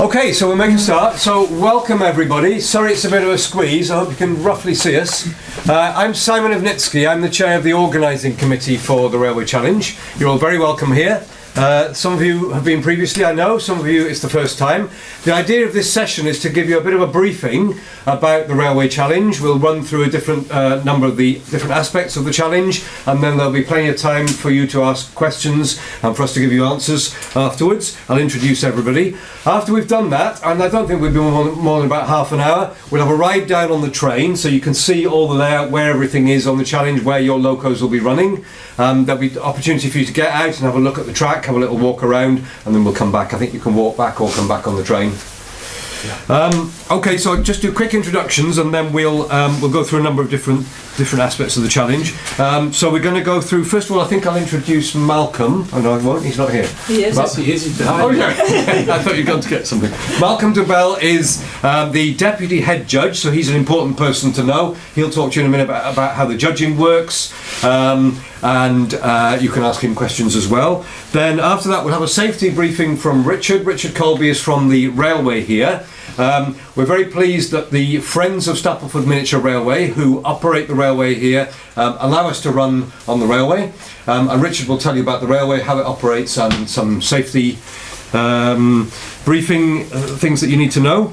Okay, so we'll make a start. So welcome everybody. Sorry it's a bit of a squeeze. I hope you can roughly see us. I'm Simon Evnitsky. I'm the chair of the organising committee for the Railway Challenge. You're all very welcome here. Some of you have been previously, I know. Some of you it's the first time. The idea of this session is to give you a bit of a briefing about the Railway Challenge. We'll run through a different number of the different aspects of the challenge, and then there'll be plenty of time for you to ask questions and for us to give you answers afterwards. I'll introduce everybody. After we've done that, and I don't think we'll be more than about half an hour, we'll have a ride down on the train so you can see all the layout, where everything is on the challenge, where your locos will be running. There'll be opportunity for you to get out and have a look at the track, have a little walk around, and then we'll come back. I think you can walk back or come back on the train. Okay, so I'll just do quick introductions, and then we'll go through a number of different aspects of the challenge. So we're going to go through. First of all, I think I'll introduce Malcolm. Oh no, I won't. He's not here. He is. Yes, he is. He's behind. Oh yeah. I thought you'd gone to get something. Malcolm Dobell is the deputy head judge, so he's an important person to know. He'll talk to you in a minute about how the judging works. And you can ask him questions as well. Then after that we'll have a safety briefing from Richard. Richard Colby is from the railway here. We're very pleased that the Friends of Stapleford Miniature Railway, who operate the railway here, allow us to run on the railway. And Richard will tell you about the railway, how it operates, and some safety briefing things that you need to know.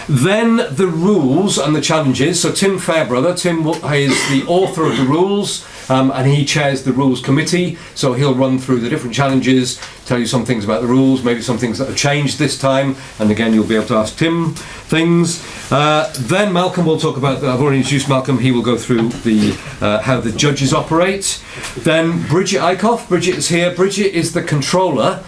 Then the rules and the challenges. So Tim Fairbrother, Tim is the author of the rules, and he chairs the rules committee. So he'll run through the different challenges, tell you some things about the rules, maybe some things that have changed this time, and again you'll be able to ask Tim things. Then Malcolm will talk about, I've already introduced Malcolm, he will go through the how the judges operate. Then Bridget Eickhoff, Bridget is here. Bridget is the controller.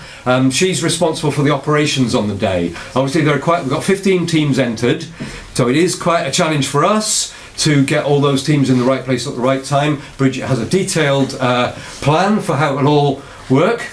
She's responsible for the operations on the day. Obviously we've got 15 teams entered, so it is quite a challenge for us to get all those teams in the right place at the right time. Bridget has a detailed plan for how it'll all work,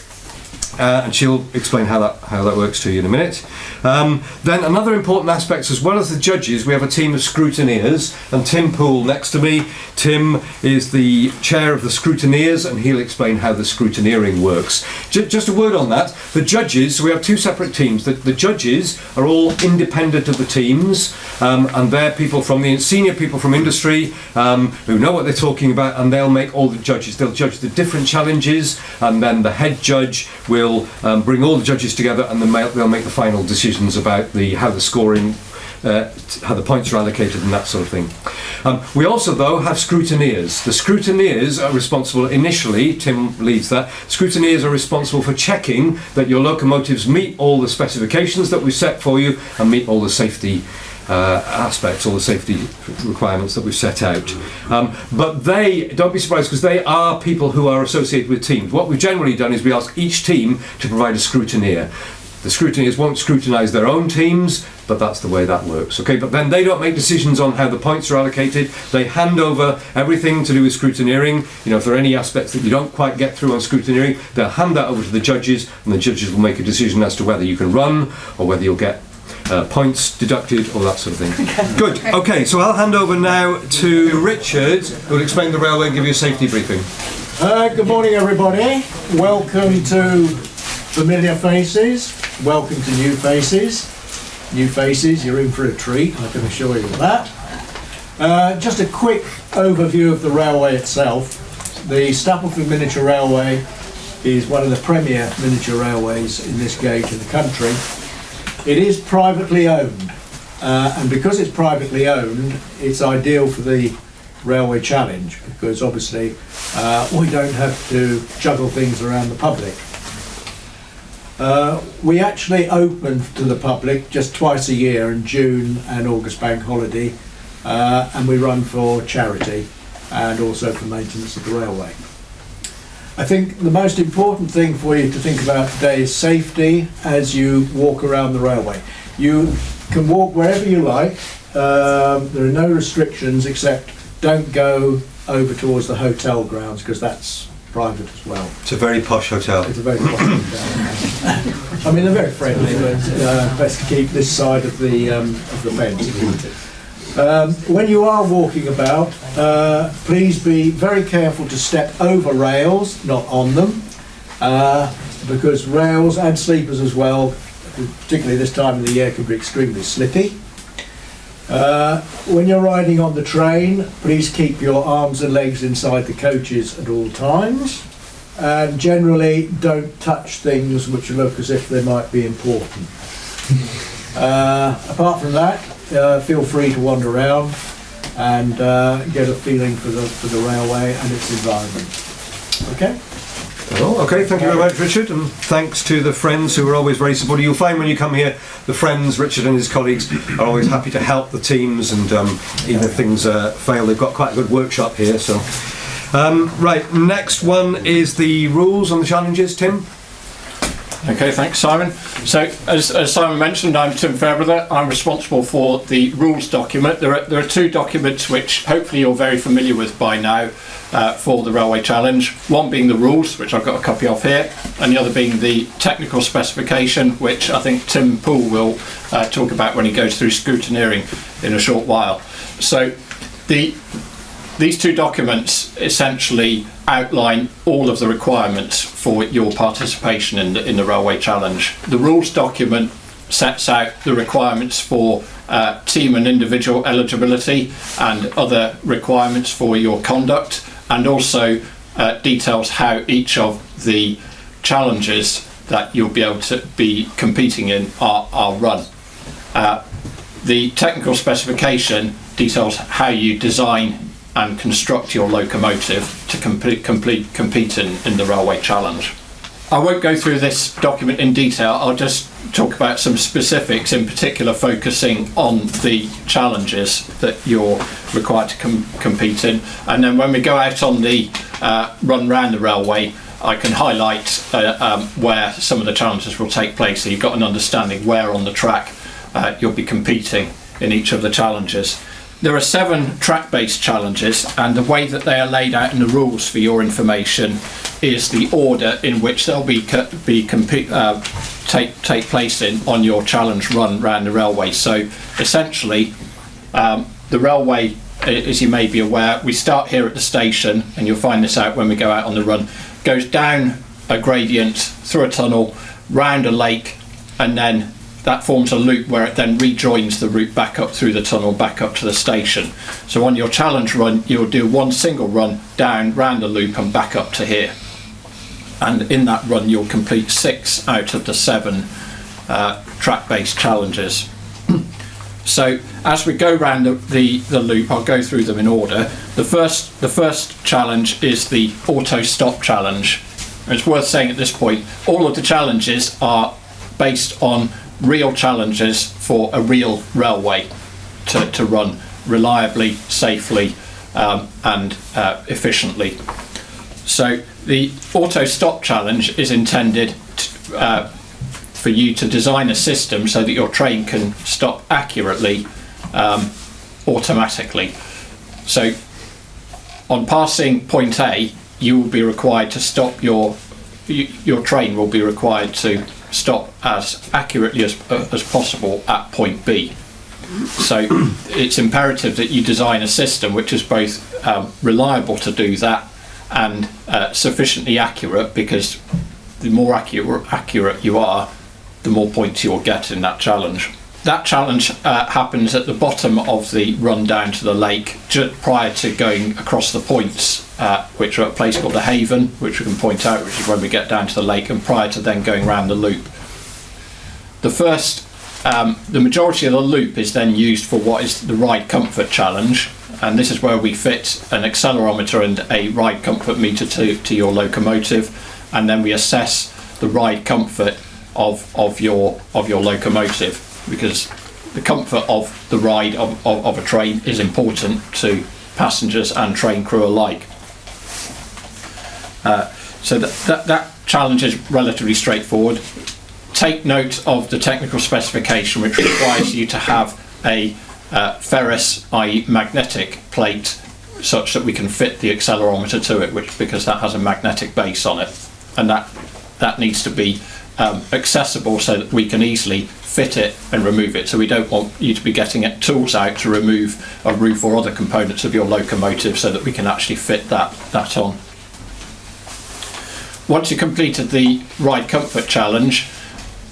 and she'll explain how that works to you in a minute. Then another important aspect, as well as the judges, we have a team of scrutineers, and Tim Poole next to me. Tim is the chair of the Scrutineers, and he'll explain how the scrutineering works. Just a word on that. The judges, so we have two separate teams. The judges are all independent of the teams, and they're people from the senior people from industry who know what they're talking about, and they'll make all the judges. They'll judge the different challenges, and then the head judge will bring all the judges together, and then they'll make the final decisions about how the scoring, how the points are allocated and that sort of thing. We also, though, have scrutineers. The scrutineers are responsible initially, Tim leads that, scrutineers are responsible for checking that your locomotives meet all the specifications that we've set for you and meet all the safety aspects, all the safety requirements that we've set out. But they, don't be surprised, because they are people who are associated with teams. What we've generally done is we ask each team to provide a scrutineer. The scrutineers won't scrutinise their own teams, but that's the way that works. Okay, but then they don't make decisions on how the points are allocated. They hand over everything to do with scrutineering. You know, if there are any aspects that you don't quite get through on scrutineering, they'll hand that over to the judges, and the judges will make a decision as to whether you can run or whether you'll get points deducted, or that sort of thing. Good. Okay, so I'll hand over now to Richard, who will explain the railway and give you a safety briefing. Good morning, everybody. Welcome to familiar faces. Welcome to new faces. New faces, you're in for a treat, I can assure you of that. Just a quick overview of the railway itself. The Stapleford Miniature Railway is one of the premier miniature railways in this gauge in the country. It is privately owned, and because it's privately owned, it's ideal for the Railway Challenge, because obviously we don't have to juggle things around the public. We actually open to the public just twice a year, in June and August bank holiday, and we run for charity and also for maintenance of the railway. I think the most important thing for you to think about today is safety as you walk around the railway. You can walk wherever you like. There are no restrictions, except don't go over towards the hotel grounds, because that's private as well. It's a very posh hotel. It's a very posh hotel. I mean, they're very friendly, but best to keep this side of the fence. When you are walking about, please be very careful to step over rails, not on them, because rails and sleepers as well particularly this time of the year, can be extremely slippy. When you're riding on the train, please keep your arms and legs inside the coaches at all times, and generally don't touch things which look as if they might be important. Apart from that, feel free to wander around and get a feeling for the railway and its environment. Okay? Oh, okay, thank you very much, Richard, and thanks to the friends who are always very supportive. You'll find when you come here, the friends, Richard and his colleagues, are always happy to help the teams, and even if things fail, they've got quite a good workshop here. So, right, next one is the rules on the challenges, Tim. Okay, thanks, Simon. So, as Simon mentioned, I'm Tim Fairbrother. I'm responsible for the rules document. There are two documents which hopefully you're very familiar with by now for the Railway Challenge. One being the rules, which I've got a copy of here, and the other being the technical specification, which I think Tim Poole will talk about when he goes through scrutineering in a short while. So, these two documents essentially outline all of the requirements for your participation in the Railway Challenge. The rules document sets out the requirements for team and individual eligibility and other requirements for your conduct, and also details how each of the challenges that you'll be able to be competing in are run. The technical specification details how you design and construct your locomotive to compete in the Railway Challenge. I won't go through this document in detail. I'll just talk about some specifics, in particular focusing on the challenges that you're required to compete in, and then when we go out on the run round the railway, I can highlight where some of the challenges will take place, so you've got an understanding where on the track you'll be competing in each of the challenges. There are 7 track-based challenges, and the way that they are laid out in the rules for your information is the order in which they'll take place on your challenge run round the railway. So essentially, the railway, as you may be aware, we start here at the station, and you'll find this out when we go out on the run, goes down a gradient, through a tunnel, round a lake, and then that forms a loop where it then rejoins the route back up through the tunnel, back up to the station. So on your challenge run, you'll do one single run down, round the loop and back up to here. And in that run, you'll complete 6 out of the 7 track-based challenges. So as we go round the loop, I'll go through them in order. The first challenge is the auto stop challenge. It's worth saying at this point, all of the challenges are based on real challenges for a real railway to run reliably, safely and efficiently. So the auto stop challenge is intended for you to design a system so that your train can stop accurately automatically. So on passing point A, you will be required to stop your train will be required to stop as accurately as possible at point B. So it's imperative that you design a system which is both reliable to do that and sufficiently accurate, because the more accurate you are, the more points you'll get in that challenge. That challenge happens at the bottom of the run down to the lake, just prior to going across the points, which are at a place called the Haven, which we can point out, which is when we get down to the lake, and prior to then going round the loop. The majority of the loop is then used for what is the ride comfort challenge, and this is where we fit an accelerometer and a ride comfort meter to your locomotive, and then we assess the ride comfort of your locomotive, because the comfort of the ride of a train is important to passengers and train crew alike. So that challenge is relatively straightforward. Take note of the technical specification, which requires you to have a ferrous, i.e. magnetic plate, such that we can fit the accelerometer to it, because that has a magnetic base on it, and that needs to be accessible so that we can easily fit it and remove it. So we don't want you to be getting tools out to remove a roof or other components of your locomotive, so that we can actually fit that on. Once you completed the ride comfort challenge,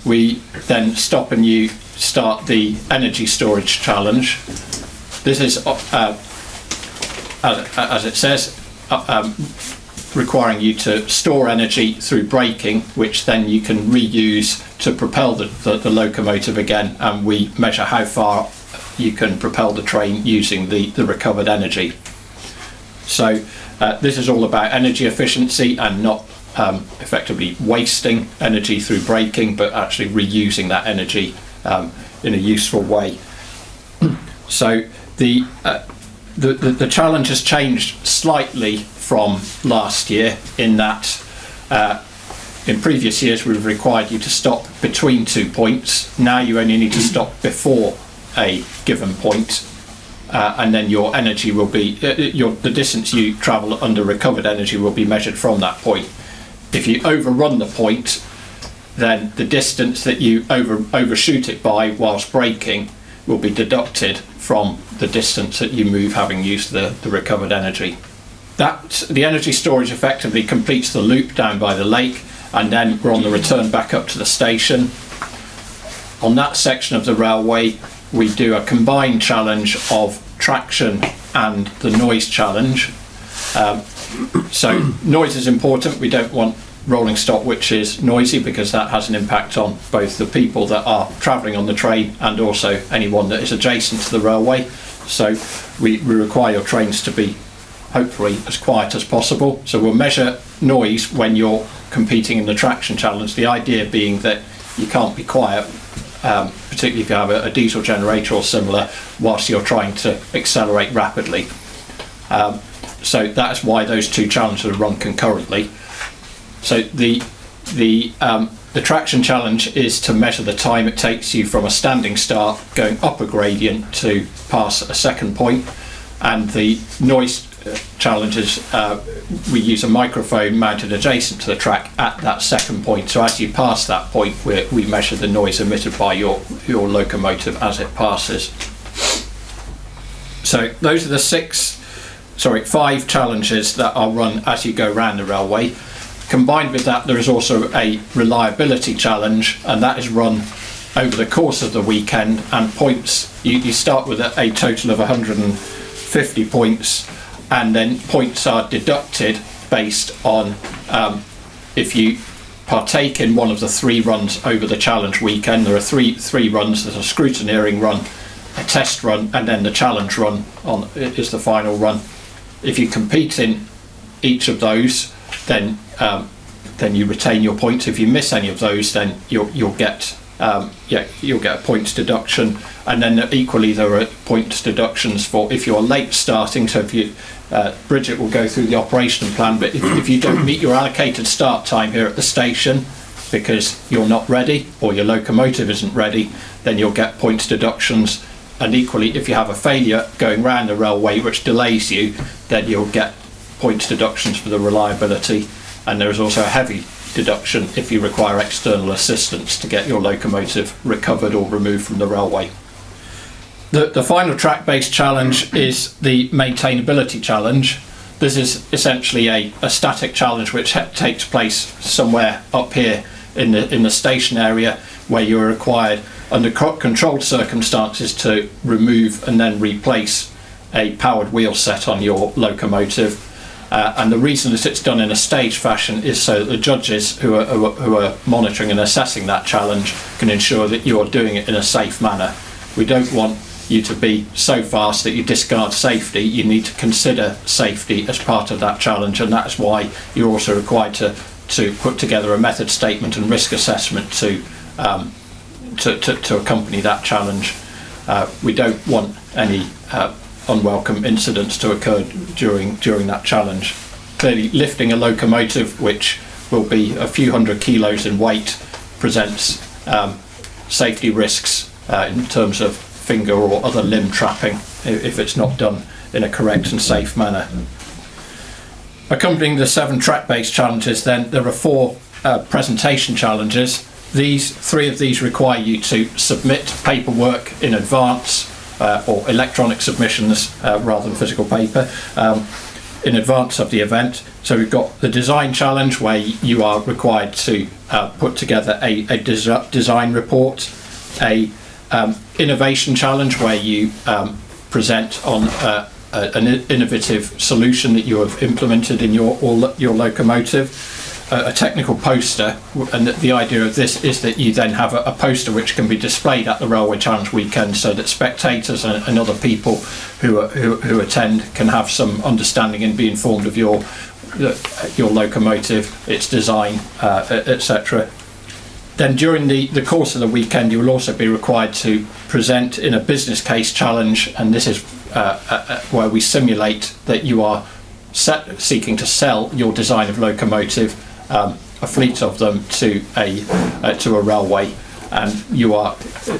we then stop and you start the energy storage challenge. This is, as it says, requiring you to store energy through braking, which then you can reuse to propel the locomotive again, and we measure how far you can propel the train using the recovered energy. So this is all about energy efficiency and not effectively wasting energy through braking, but actually reusing that energy in a useful way. So the challenge has changed slightly from last year in that in previous years we've required you to stop between 2 points. Now you only need to stop before a given point, and then your energy will be the distance you travel under recovered energy will be measured from that point. If you overrun the point, then the distance that you overshoot it by whilst braking will be deducted from the distance that you move having used the recovered energy. The energy storage effectively completes the loop down by the lake, and then we're on the return back up to the station. On that section of the railway, we do a combined challenge of traction and the noise challenge. So noise is important. We don't want rolling stock which is noisy, because that has an impact on both the people that are travelling on the train and also anyone that is adjacent to the railway. So we require your trains to be hopefully as quiet as possible. So we'll measure noise when you're competing in the traction challenge, the idea being that you can't be quiet, particularly if you have a diesel generator or similar, whilst you're trying to accelerate rapidly. So that's why those two challenges are run concurrently. So the traction challenge is to measure the time it takes you from a standing start going up a gradient to pass a second point, and the noise challenges, we use a microphone mounted adjacent to the track at that second point. So as you pass that point, we measure the noise emitted by your locomotive as it passes. So those are the 5 challenges that are run as you go around the railway. Combined with that, there is also a reliability challenge, and that is run over the course of the weekend, and points, you start with a total of 150 points, and then points are deducted based on if you partake in one of the 3 runs over the challenge weekend. There are three runs. There's a scrutineering run, a test run, and then the challenge run is the final run. If you compete in each of those, then you retain your points. If you miss any of those, then you'll get a points deduction. And then equally there are points deductions for if you're late starting. So if you Bridget will go through the operation plan, but if you don't meet your allocated start time here at the station because you're not ready or your locomotive isn't ready, then you'll get points deductions. And equally, if you have a failure going round the railway which delays you, then you'll get points deductions for the reliability. And there is also a heavy deduction if you require external assistance to get your locomotive recovered or removed from the railway. The final track-based challenge is the maintainability challenge. This is essentially a static challenge which takes place somewhere up here in the station area, where you're required under controlled circumstances to remove and then replace a powered wheel set on your locomotive. And the reason that it's done in a staged fashion is so that the judges who are monitoring and assessing that challenge can ensure that you're doing it in a safe manner. We don't want you to be so fast that you discard safety. You need to consider safety as part of that challenge, and that's why you're also required to put together a method statement and risk assessment to accompany that challenge. We don't want any unwelcome incidents to occur during that challenge. Clearly, lifting a locomotive, which will be a few hundred kilos in weight, presents safety risks in terms of finger or other limb trapping if it's not done in a correct and safe manner. Accompanying the 7 track-based challenges, then there are 4 presentation challenges. 3 of these require you to submit paperwork in advance, or electronic submissions rather than physical paper, in advance of the event. So we've got the design challenge, where you are required to put together a design report, a innovation challenge, where you present on an innovative solution that you have implemented in your locomotive, a technical poster, and the idea of this is that you then have a poster which can be displayed at the Railway Challenge weekend, so that spectators and other people who attend can have some understanding and be informed of your locomotive, its design, etc. Then during the course of the weekend, you will also be required to present in a business case challenge, and this is where we simulate that you are seeking to sell your design of locomotive, a fleet of them, to a railway, and you are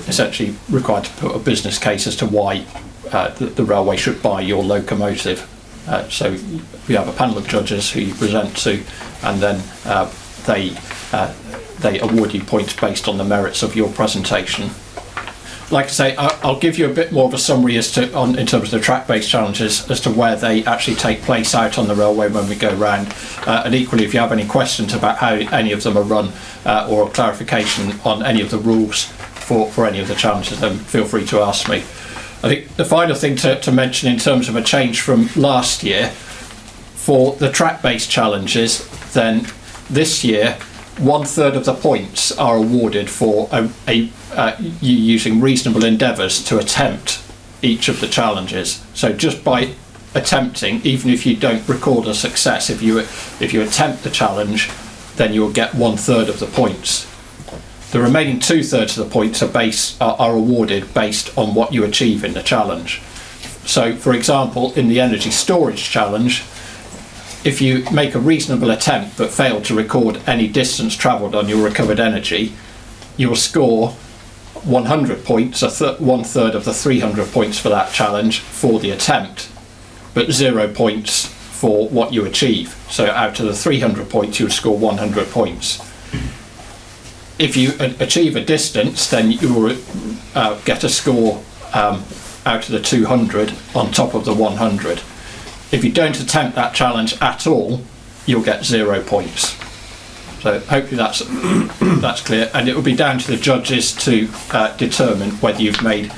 essentially required to put a business case as to why the railway should buy your locomotive. So we have a panel of judges who you present to, and then they award you points based on the merits of your presentation. Like I say, I'll give you a bit more of a summary in terms of the track-based challenges as to where they actually take place out on the railway when we go round. And equally, if you have any questions about how any of them are run, or a clarification on any of the rules for any of the challenges, then feel free to ask me. I think the final thing to mention in terms of a change from last year, for the track-based challenges, then this year 1/3 of the points are awarded for you using reasonable endeavours to attempt each of the challenges. So just by attempting, even if you don't record a success, if you attempt the challenge, then you'll get 1/3 of the points. The remaining 2/3 of the points are awarded based on what you achieve in the challenge. So, for example, in the energy storage challenge, if you make a reasonable attempt but fail to record any distance travelled on your recovered energy, you will score 100 points, 1/3 of the 300 points for that challenge for the attempt, but 0 points for what you achieve. So out of the 300 points, you would score 100 points. If you achieve a distance, then you will get a score out of the 200 on top of the 100. If you don't attempt that challenge at all, you'll get 0 points. So hopefully that's clear, and it will be down to the judges to determine whether you've made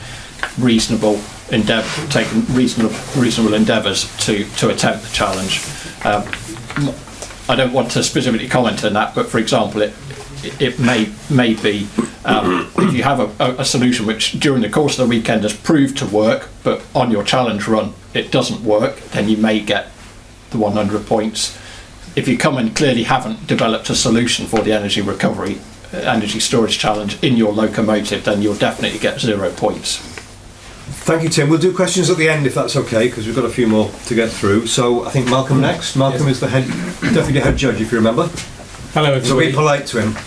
taken reasonable endeavours to attempt the challenge. I don't want to specifically comment on that, but for example, it may be if you have a solution which during the course of the weekend has proved to work, but on your challenge run it doesn't work, then you may get the 100 points. If you come and clearly haven't developed a solution for the energy storage challenge in your locomotive, then you'll definitely get 0 points. Thank you, Tim. We'll do questions at the end if that's okay, because we've got a few more to get through. So I think Malcolm next. Malcolm is the deputy head judge, if you remember. Hello, everybody. So be polite to him.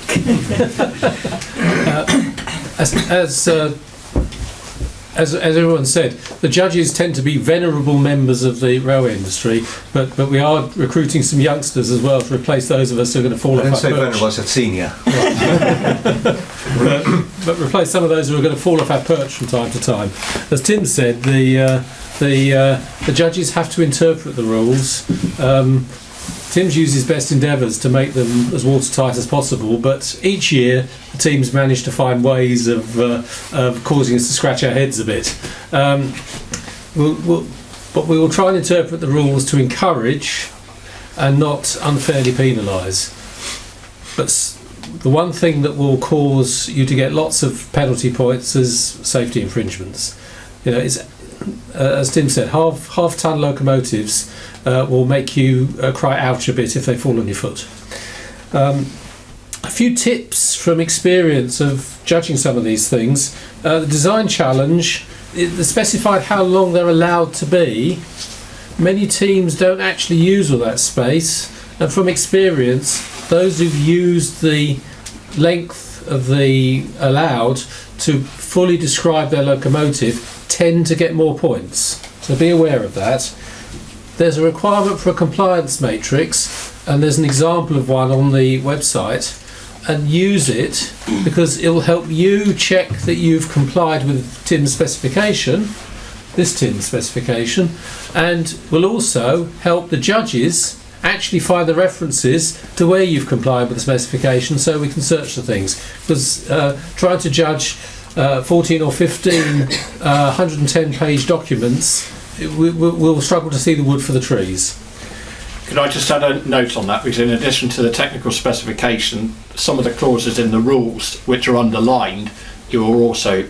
As everyone said, the judges tend to be venerable members of the railway industry, but we are recruiting some youngsters as well to replace those of us who are going to fall off our perch. I didn't say venerable, I said senior. but replace some of those who are going to fall off our perch from time to time. As Tim said, the judges have to interpret the rules. Tim's used his best endeavours to make them as watertight as possible, but each year the teams manage to find ways of causing us to scratch our heads a bit. But we will try and interpret the rules to encourage and not unfairly penalise. But the one thing that will cause you to get lots of penalty points is safety infringements. You know, it's as Tim said, half-ton locomotives will make you cry ouch a bit if they fall on your foot. A few tips from experience of judging some of these things. The design challenge, they specified how long they're allowed to be. Many teams don't actually use all that space, and from experience, those who've used the length of the allowed to fully describe their locomotive tend to get more points. So be aware of that. There's a requirement for a compliance matrix, and there's an example of one on the website, and use it because it will help you check that you've complied with Tim's specification, this tin specification, and will also help the judges actually find the references to where you've complied with the specification, so we can search the things. Because trying to judge 14 or 15 110 page documents, we'll struggle to see the wood for the trees. Could I just add a note on that? Because in addition to the technical specification, some of the clauses in the rules which are underlined, you are also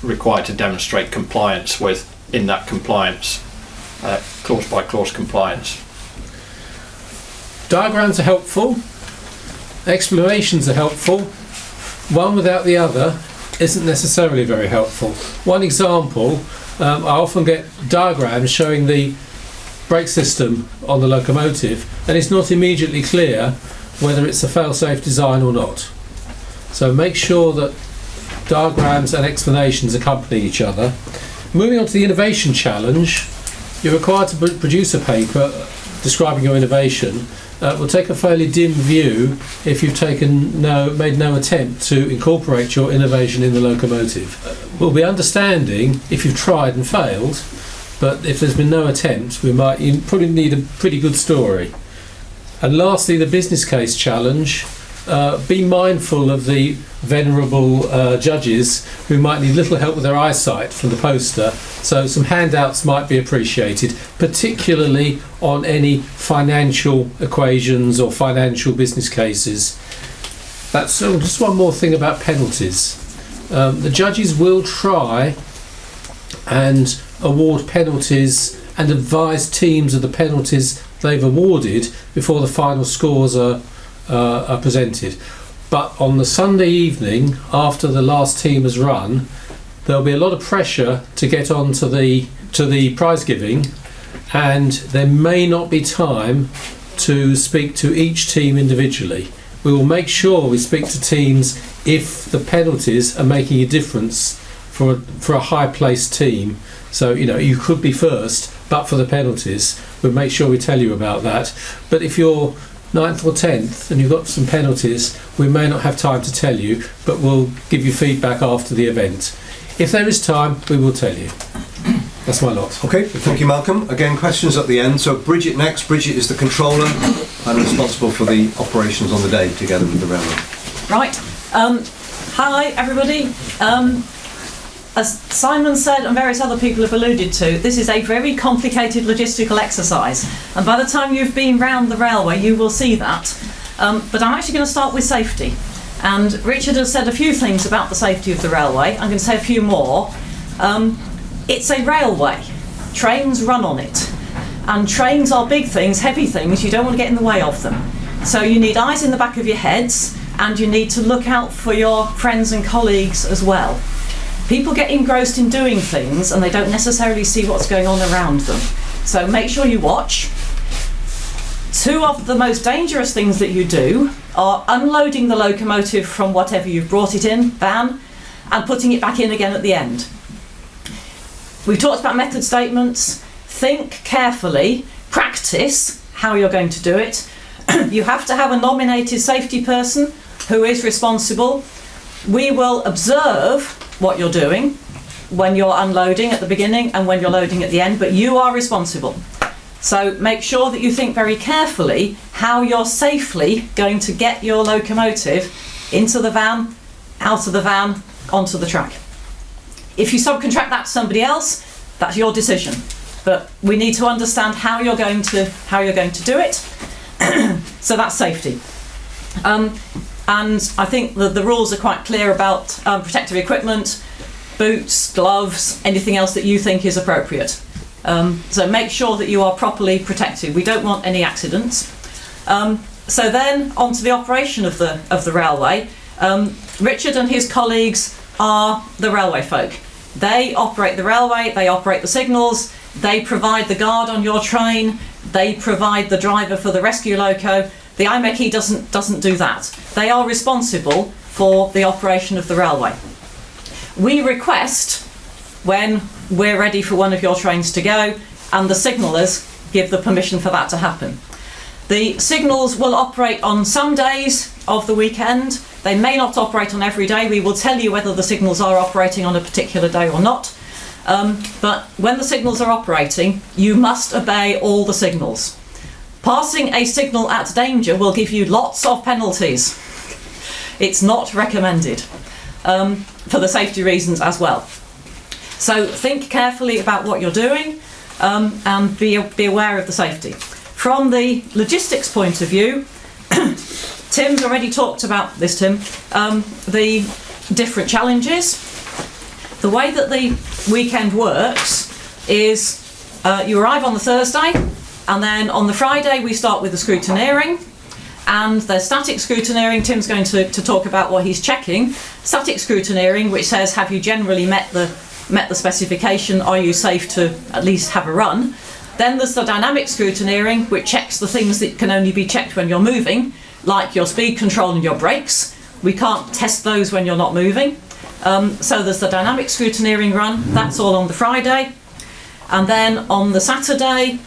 required to demonstrate compliance with in that compliance, clause by clause compliance. Diagrams are helpful, explanations are helpful. One without the other isn't necessarily very helpful. One example, I often get diagrams showing the brake system on the locomotive, and it's not immediately clear whether it's a fail-safe design or not. So make sure that diagrams and explanations accompany each other. Moving on to the innovation challenge, you're required to produce a paper describing your innovation. Will take a fairly dim view if you've made no attempt to incorporate your innovation in the locomotive. We'll be understanding if you've tried and failed, but if there's been no attempt, you probably need a pretty good story. And lastly, the business case challenge. Be mindful of the venerable judges who might need little help with their eyesight from the poster, so some handouts might be appreciated, particularly on any financial equations or financial business cases. That's just one more thing about penalties. The judges will try and award penalties and advise teams of the penalties they've awarded before the final scores are presented. But on the Sunday evening after the last team has run, there'll be a lot of pressure to get on to the prize giving, and there may not be time to speak to each team individually. We will make sure we speak to teams if the penalties are making a difference for a high placed team. So you could be first, but for the penalties, we'll make sure we tell you about that. But if you're 9th or 10th and you've got some penalties, we may not have time to tell you, but we'll give you feedback after the event. If there is time, we will tell you. That's my lot. Okay, thank you, Malcolm. Again, questions at the end. So Bridget next. Bridget is the controller and responsible for the operations on the day together with the railway. Right. Hi, everybody. As Simon said and various other people have alluded to, this is a very complicated logistical exercise, and by the time you've been round the railway you will see that. But I'm actually going to start with safety, and Richard has said a few things about the safety of the railway. I'm going to say a few more. It's a railway. Trains run on it, and trains are big things, heavy things. You don't want to get in the way of them. So you need eyes in the back of your heads, and you need to look out for your friends and colleagues as well. People get engrossed in doing things and they don't necessarily see what's going on around them. So make sure you watch. Two of the most dangerous things that you do are unloading the locomotive from whatever you've brought it in, van, and putting it back in again at the end. We've talked about method statements. Think carefully, practice how you're going to do it. You have to have a nominated safety person who is responsible. We will observe what you're doing when you're unloading at the beginning and when you're loading at the end, but you are responsible. So make sure that you think very carefully how you're safely going to get your locomotive into the van, out of the van, onto the track. If you subcontract that to somebody else, that's your decision. But we need to understand how you're going to do it. So that's safety. And I think that the rules are quite clear about protective equipment, boots, gloves, anything else that you think is appropriate. So make sure that you are properly protected. We don't want any accidents. So then on to the operation of the railway. Richard and his colleagues are the railway folk. They operate the railway, they operate the signals, they provide the guard on your train, they provide the driver for the rescue loco. The IMechE doesn't do that. They are responsible for the operation of the railway. We request when we're ready for one of your trains to go, and the signallers give the permission for that to happen. The signals will operate on some days of the weekend. They may not operate on every day. We will tell you whether the signals are operating on a particular day or not. But when the signals are operating, you must obey all the signals. Passing a signal at danger will give you lots of penalties. It's not recommended, for the safety reasons as well. So think carefully about what you're doing, and be aware of the safety. From the logistics point of view, Tim's already talked about this, Tim, the different challenges. The way that the weekend works is you arrive on the Thursday, and then on the Friday we start with the scrutineering, and there's static scrutineering. Tim's going to talk about what he's checking. Static scrutineering, which says, have you generally met the specification? Are you safe to at least have a run? Then there's the dynamic scrutineering, which checks the things that can only be checked when you're moving, like your speed control and your brakes. We can't test those when you're not moving. So there's the dynamic scrutineering run. That's all on the Friday. And then on the Saturday,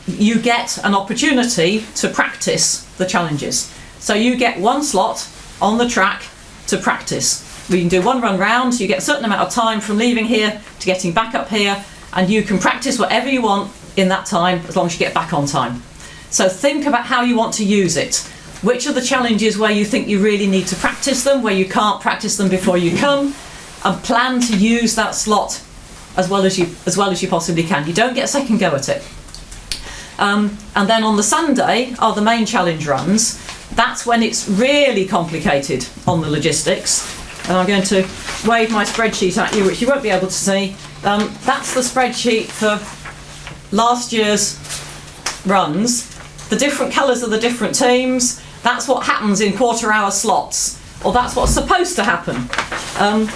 you get an opportunity to practice the challenges. So you get one slot on the track to practice. We can do one run round. You get a certain amount of time from leaving here to getting back up here, and you can practice whatever you want in that time as long as you get back on time. So think about how you want to use it. Which are the challenges where you think you really need to practice them, where you can't practice them before you come, and plan to use that slot as well as you possibly can. You don't get a second go at it. And then on the Sunday are the main challenge runs. That's when it's really complicated on the logistics. And I'm going to wave my spreadsheet at you, which you won't be able to see. That's the spreadsheet for last year's runs. The different colours of the different teams. That's what happens in quarter-hour slots, or that's what's supposed to happen.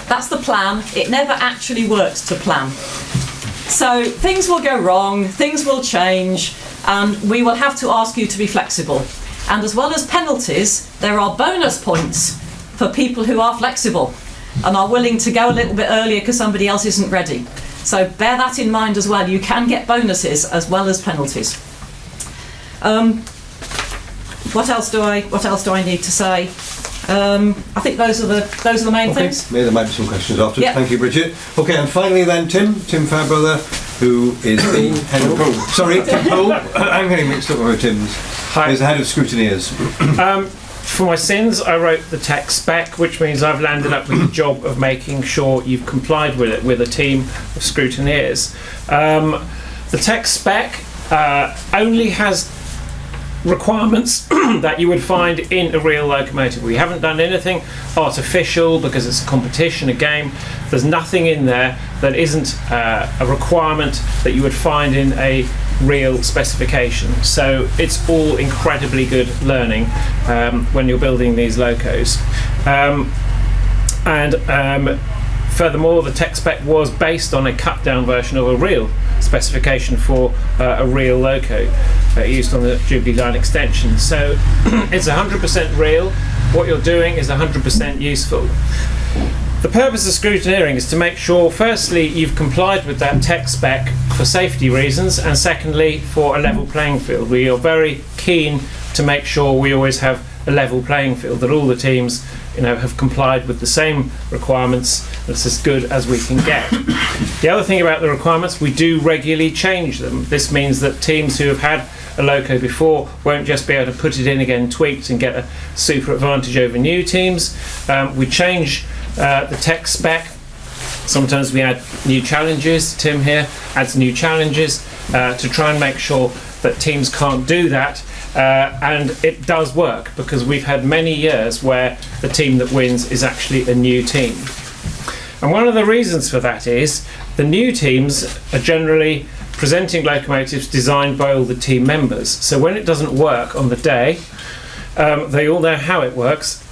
That's the plan. It never actually works to plan. So things will go wrong, things will change, and we will have to ask you to be flexible. And as well as penalties, there are bonus points for people who are flexible and are willing to go a little bit earlier because somebody else isn't ready. So bear that in mind as well. You can get bonuses as well as penalties. What else do I need to say? I think those are the main things. Maybe there might be some questions after. Yep. Thank you, Bridget. Okay, and finally then Tim Fairbrother, who is the head of Sorry, I'm getting mixed up with Tim's. Hi. Is the head of Scrutineers. For my sins, I wrote the tech spec, which means I've landed up with the job of making sure you've complied with it with a team of scrutineers. The tech spec only has requirements that you would find in a real locomotive. We haven't done anything artificial because it's a competition, a game. There's nothing in there that isn't a requirement that you would find in a real specification. So it's all incredibly good learning when you're building these locos. Furthermore, the tech spec was based on a cut down version of a real specification for a real loco used on the Jubilee Line extension. So it's 100% real. What you're doing is 100% useful. The purpose of scrutineering is to make sure, firstly, you've complied with that tech spec for safety reasons, and secondly, for a level playing field. We are very keen to make sure we always have a level playing field, that all the teams have complied with the same requirements. That's as good as we can get. The other thing about the requirements, we do regularly change them. This means that teams who have had a loco before won't just be able to put it in again tweaked and get a super advantage over new teams. We change the tech spec. Sometimes we add new challenges. Tim here adds new challenges to try and make sure that teams can't do that. And it does work, because we've had many years where the team that wins is actually a new team. And one of the reasons for that is the new teams are generally presenting locomotives designed by all the team members. So when it doesn't work on the day, they all know how it works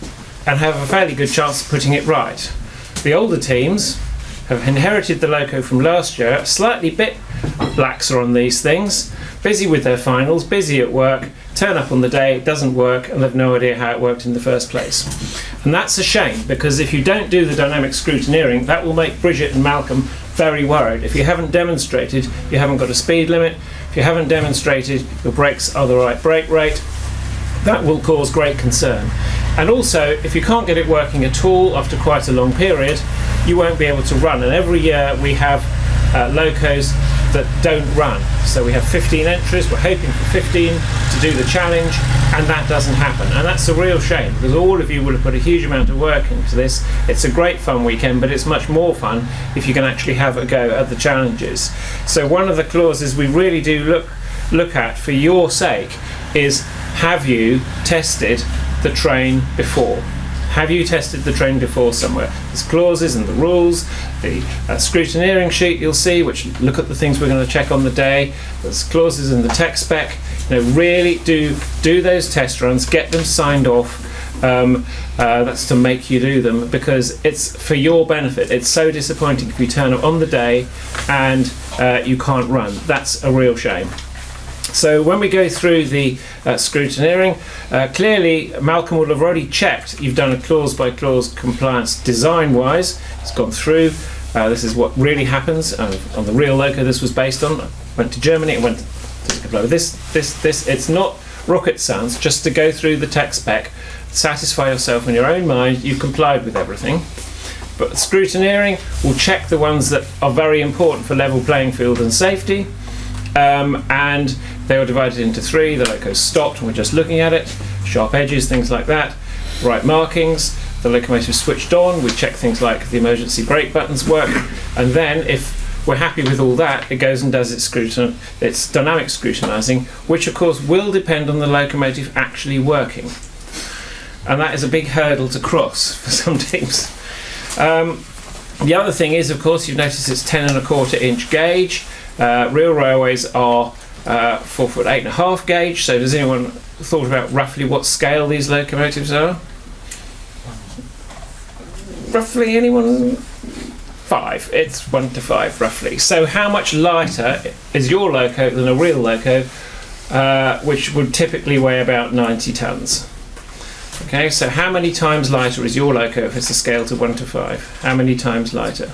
and have a fairly good chance of putting it right. The older teams have inherited the loco from last year, slightly bit laxer on these things, busy with their finals, busy at work, turn up on the day, it doesn't work, and they've no idea how it worked in the first place. And that's a shame, because if you don't do the dynamic scrutineering, that will make Bridget and Malcolm very worried. If you haven't demonstrated you haven't got a speed limit, if you haven't demonstrated your brakes are the right brake rate, that will cause great concern. And also, if you can't get it working at all after quite a long period, you won't be able to run. And every year we have locos that don't run. So we have 15 entries, we're hoping for 15 to do the challenge, and that doesn't happen. And that's a real shame, because all of you will have put a huge amount of work into this. It's a great fun weekend, but it's much more fun if you can actually have a go at the challenges. So one of the clauses we really do look at for your sake is, have you tested the train before? Have you tested the train before somewhere? There's clauses in the rules, the scrutineering sheet you'll see, which look at the things we're going to check on the day. There's clauses in the tech spec. Really do those test runs, get them signed off. That's to make you do them, because it's for your benefit. It's so disappointing if you turn up on the day and you can't run. That's a real shame. So when we go through the scrutineering, clearly Malcolm will have already checked you've done a clause by clause compliance design wise. It's gone through. This is what really happens on the real loco this was based on. I went to Germany, it went to this. It's not rocket science. Just to go through the tech spec, satisfy yourself in your own mind you've complied with everything. But scrutineering will check the ones that are very important for level playing field and safety. And they were divided into 3. The loco stopped and we're just looking at it, sharp edges, things like that, right markings, the locomotive switched on, we check things like the emergency brake buttons work, and then if we're happy with all that, it goes and does its dynamic scrutinising, which of course will depend on the locomotive actually working. And that is a big hurdle to cross for some teams. The other thing is, of course, you've noticed it's 10.25 inch gauge. Real railways are 4 foot 8.5 gauge. So does anyone thought about roughly what scale these locomotives are? Roughly, anyone? 5. It's 1 to 5 roughly. So how much lighter is your loco than a real loco, which would typically weigh about 90 tons? Okay, so how many times lighter is your loco if it's a scale to 1 to 5? How many times lighter?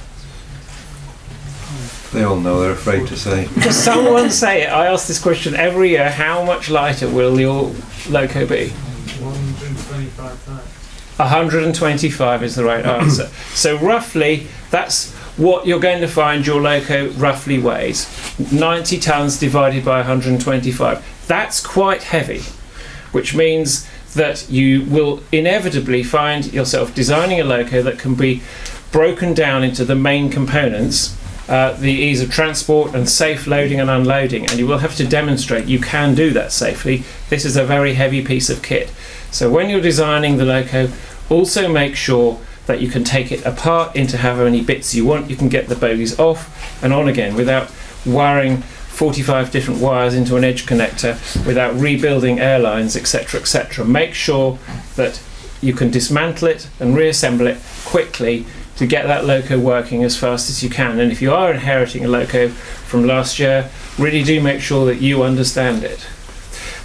They all know, they're afraid to say. Does someone say it? I ask this question every year. How much lighter will your loco be? 125 times. 125 is the right answer. So roughly, that's what you're going to find your loco roughly weighs. 90 tons divided by 125. That's quite heavy, which means that you will inevitably find yourself designing a loco that can be broken down into the main components, the ease of transport and safe loading and unloading, and you will have to demonstrate you can do that safely. This is a very heavy piece of kit. So when you're designing the loco, also make sure that you can take it apart into however many bits you want. You can get the bogies off and on again without wiring 45 different wires into an edge connector, without rebuilding airlines, etc., etc. Make sure that you can dismantle it and reassemble it quickly to get that loco working as fast as you can. And if you are inheriting a loco from last year, really do make sure that you understand it.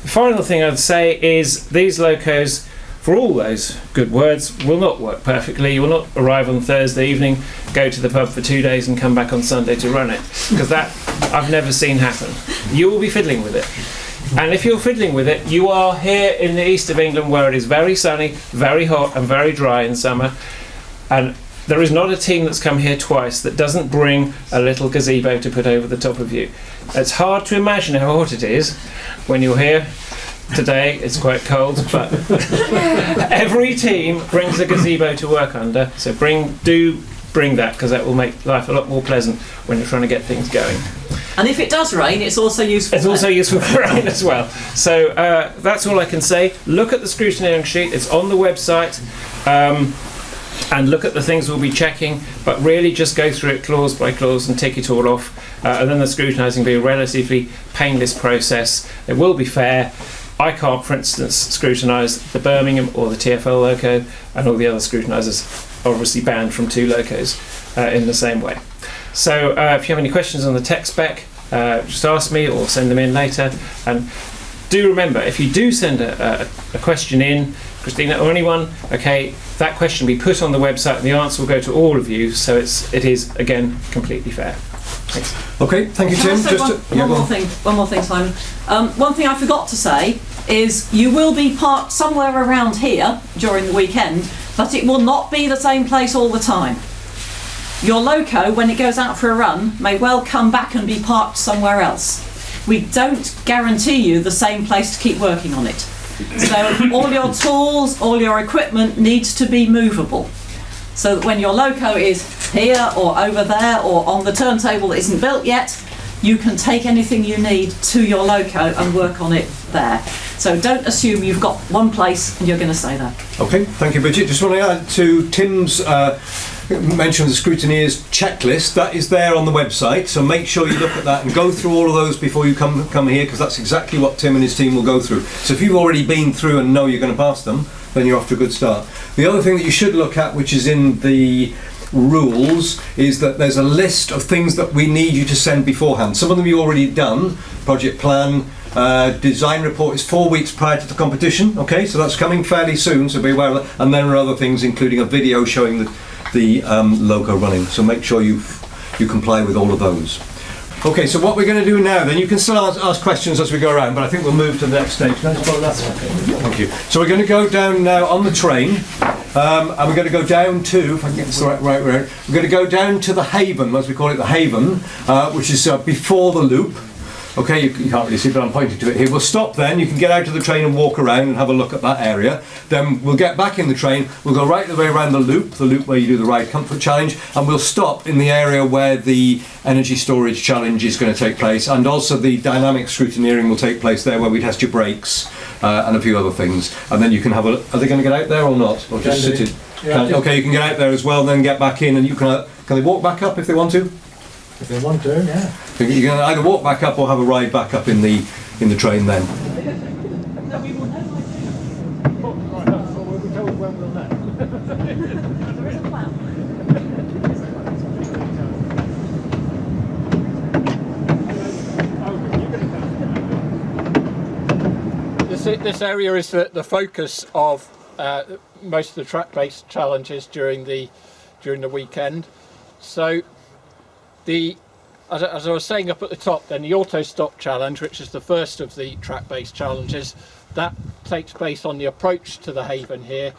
The final thing I'd say is these locos, for all those good words, will not work perfectly. You will not arrive on Thursday evening, go to the pub for 2 days and come back on Sunday to run it, because that I've never seen happen. You will be fiddling with it. And if you're fiddling with it, you are here in the east of England where it is very sunny, very hot and very dry in summer, and there is not a team that's come here twice that doesn't bring a little gazebo to put over the top of you. It's hard to imagine how hot it is when you're here. Today it's quite cold, but every team brings a gazebo to work under, so do bring that, because that will make life a lot more pleasant when you're trying to get things going. And if it does rain, it's also useful. It's also useful for rain as well. So that's all I can say. Look at the scrutineering sheet. It's on the website. And look at the things we'll be checking, but really just go through it clause by clause and tick it all off. And then the scrutinising will be a relatively painless process. It will be fair. I can't, for instance, scrutinise the Birmingham or the TfL loco, and all the other scrutinisers are obviously banned from 2 locos in the same way. So if you have any questions on the tech spec, just ask me or send them in later. And do remember, if you do send a question in, Christina or anyone, okay, that question will be put on the website and the answer will go to all of you, so it is again completely fair. Thanks. Okay, thank you, Can I Tim. say one more thing, Simon. One thing I forgot to say is you will be parked somewhere around here during the weekend, but it will not be the same place all the time. Your loco, when it goes out for a run, may well come back and be parked somewhere else. We don't guarantee you the same place to keep working on it. So all your tools, all your equipment needs to be movable. So that when your loco is here or over there or on the turntable that isn't built yet, you can take anything you need to your loco and work on it there. So don't assume you've got one place and you're going to stay there. Okay, thank you, Bridget. Just want to add to Tim's mention of the Scrutineers Checklist. That is there on the website, so make sure you look at that and go through all of those before you come here, because that's exactly what Tim and his team will go through. So if you've already been through and know you're going to pass them, then you're off to a good start. The other thing that you should look at, which is in the rules, is that there's a list of things that we need you to send beforehand. Some of them you've already done. Project plan, design report is 4 weeks prior to the competition. Okay, so that's coming fairly soon, so be aware of that. And then there are other things, including a video showing the logo running. So make sure you comply with all of those. Okay, so what we're going to do now, then, you can still ask questions as we go around, but I think we'll move to the next stage. Can I just follow that? Thank you. So we're going to go down now on the train, and we're going to go down to, if I can get this right round, we're going to go down to the Haven, as we call it, the Haven, which is before the loop. Okay, you can't really see, but I'm pointing to it here. We'll stop then, you can get out of the train and walk around and have a look at that area. Then we'll get back in the train, we'll go right the way around the loop where you do the Ride Comfort Challenge, and we'll stop in the area where the Energy Storage Challenge is going to take place, and also the Dynamic Scrutineering will take place there, where we test your brakes and a few other things. And then you can have a look. Are they going to get out there or not? Or just sit in? Yeah. Okay, you can get out there as well, then get back in, and you can they walk back up if they want to? If they want to, yeah. You can either walk back up or have a ride back up in the train then. This area is the focus of most of the track-based challenges during the weekend. So as I was saying up at the top, then the auto stop challenge, which is the first of the track-based challenges, that takes place on the approach to the Haven here,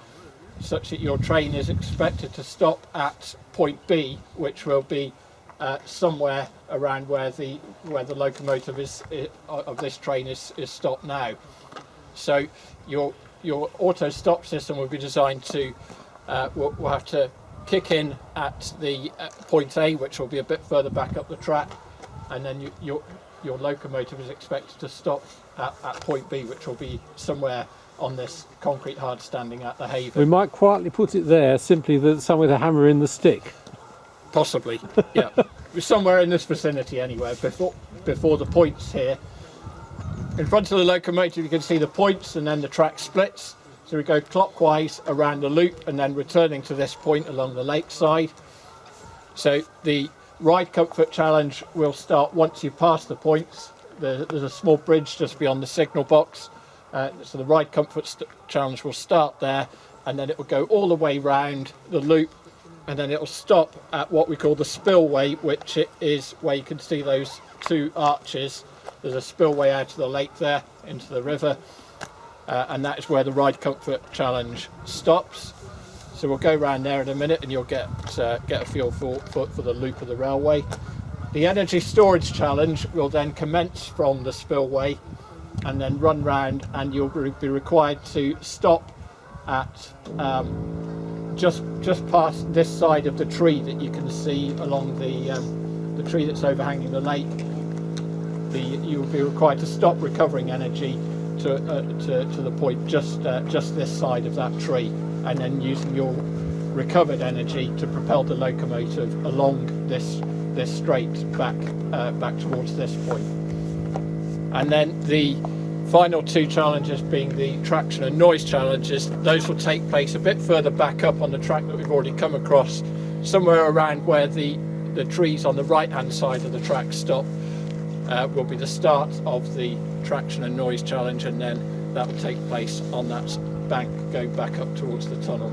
such that your train is expected to stop at point B, which will be somewhere around where the locomotive of this train is stopped now. So your auto stop system will be designed to will have to kick in at the point A, which will be a bit further back up the track, and then your locomotive is expected to stop at point B, which will be somewhere on this concrete hard standing at the Haven. We might quietly put it there, simply that somewhere to hammer in the stick. Possibly, yeah. Somewhere in this vicinity anywhere, before the points here. In front of the locomotive you can see the points, and then the track splits. So we go clockwise around the loop and then returning to this point along the lakeside. So the Ride Comfort Challenge will start once you pass the points. There's a small bridge just beyond the signal box. So the Ride Comfort Challenge will start there, and then it will go all the way round the loop, and then it will stop at what we call the spillway, which is where you can see those two arches. There's a spillway out of the lake there into the river. And that is where the Ride Comfort Challenge stops. So we'll go around there in a minute, and you'll get a feel for the loop of the railway. The Energy Storage Challenge will then commence from the spillway and then run round, and you'll be required to stop at just past this side of the tree that you can see along the tree that's overhanging the lake. You'll be required to stop recovering energy to the point just this side of that tree, and then using your recovered energy to propel the locomotive along this straight back towards this point. And then the final two challenges, being the traction and noise challenges, those will take place a bit further back up on the track that we've already come across, somewhere around where the trees on the right hand side of the track stop. Will be the start of the traction and noise challenge, and then that will take place on that bank going back up towards the tunnel.